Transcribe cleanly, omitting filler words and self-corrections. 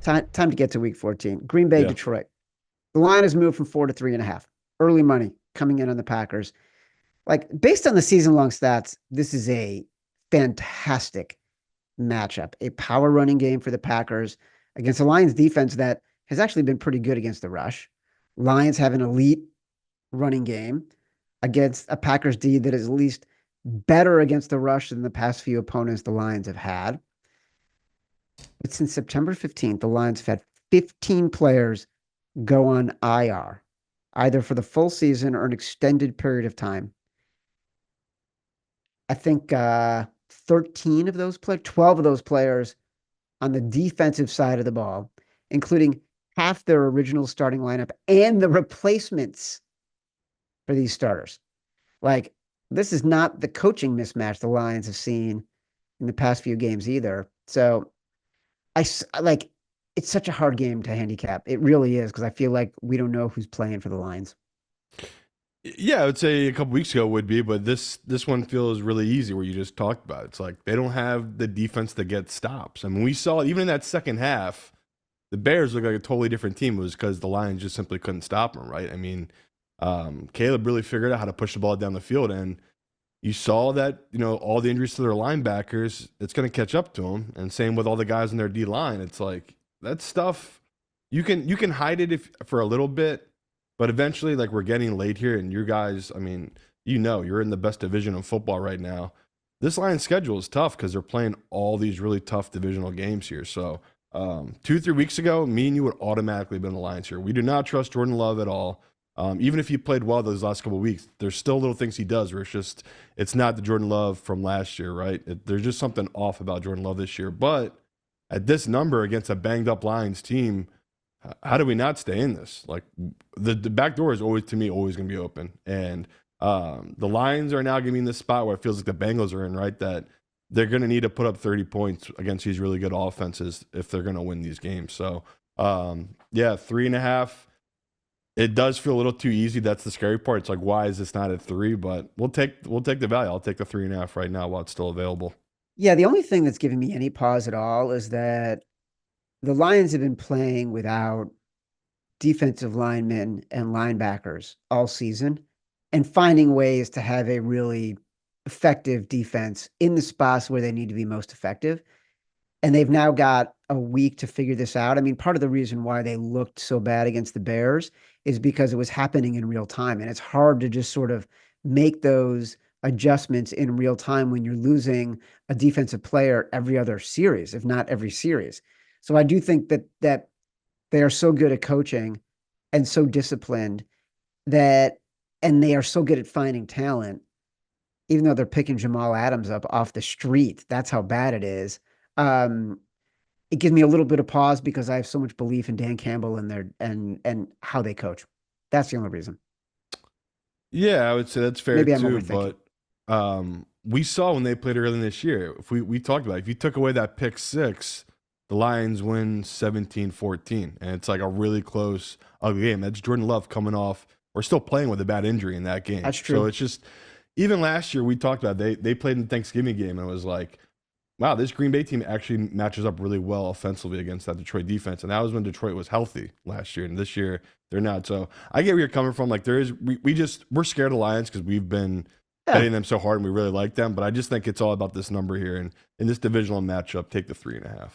Time to get to week 14. Green Bay, Yeah. Detroit. The line has moved from 4 to 3.5. Early money coming in on the Packers. Like, based on the season long stats, this is a fantastic matchup. A power running game for the Packers against a Lions defense that has actually been pretty good against the rush. Lions have an elite running game against a Packers D that is at least better against the rush than the past few opponents the Lions have had. But since September 15th, the Lions have had 15 players go on IR, either for the full season or an extended period of time. I think 13 of those players, 12 of those players on the defensive side of the ball, including half their original starting lineup and the replacements for these starters. Like, this is not the coaching mismatch the Lions have seen in the past few games either. So like, it's such a hard game to handicap. It really is, because I feel like we don't know who's playing for the Lions. Yeah, I would say a couple weeks ago would be, but this one feels really easy where you just talked about it. It's like they don't have the defense that gets stops. I mean, we saw it even in that second half, the Bears looked like a totally different team. It was because the Lions just simply couldn't stop them, right? I mean, Caleb really figured out how to push the ball down the field, and you saw that, all the injuries to their linebackers, it's going to catch up to them. And same with all the guys in their D line. It's like that stuff you can hide it if for a little bit, but eventually, like, we're getting late here, and you guys, I mean, you're in the best division of football right now. This Lions schedule is tough because they're playing all these really tough divisional games here. So 2, 3 weeks ago, me and you would automatically have been the Lions here. We do not trust Jordan Love at all. Even if he played well those last couple of weeks, there's still little things he does where it's not the Jordan Love from last year, right? There's just something off about Jordan Love this year. But at this number against a banged up Lions team, how do we not stay in this? Like, the back door is always, to me, always going to be open. And the Lions are now giving this spot where it feels like the Bengals are in, right? That they're going to need to put up 30 points against these really good offenses if they're going to win these games. So, yeah, 3.5. It does feel a little too easy. That's the scary part. It's like, why is this not at 3? But we'll take the value. I'll take the 3.5 right now while it's still available. Yeah, the only thing that's giving me any pause at all is that the Lions have been playing without defensive linemen and linebackers all season and finding ways to have a really effective defense in the spots where they need to be most effective. And they've now got a week to figure this out. I mean, part of the reason why they looked so bad against the Bears is because it was happening in real time. And it's hard to just sort of make those adjustments in real time when you're losing a defensive player every other series, if not every series. So I do think that they are so good at coaching and so disciplined that, and they are so good at finding talent, even though they're picking Jamal Adams up off the street. That's how bad it is. Um, it gives me a little bit of pause because I have so much belief in Dan Campbell and their and how they coach. That's the only reason. Yeah, I would say that's fair Maybe I'm too. overthinking. But we saw when they played early this year, if we talked about it, if you took away that pick six, the Lions win 17-14. And it's like a really close, ugly game. That's Jordan Love coming off or still playing with a bad injury in that game. That's So true. it's just, even last year we talked about they played in the Thanksgiving game, and it was like, wow, this Green Bay team actually matches up really well offensively against that Detroit defense. And that was when Detroit was healthy last year. And this year, they're not. So I get where you're coming from. Like, we're scared of the Lions because we've been Yeah. betting them so hard and we really like them. But I just think it's all about this number here. And in this divisional matchup, take the 3.5.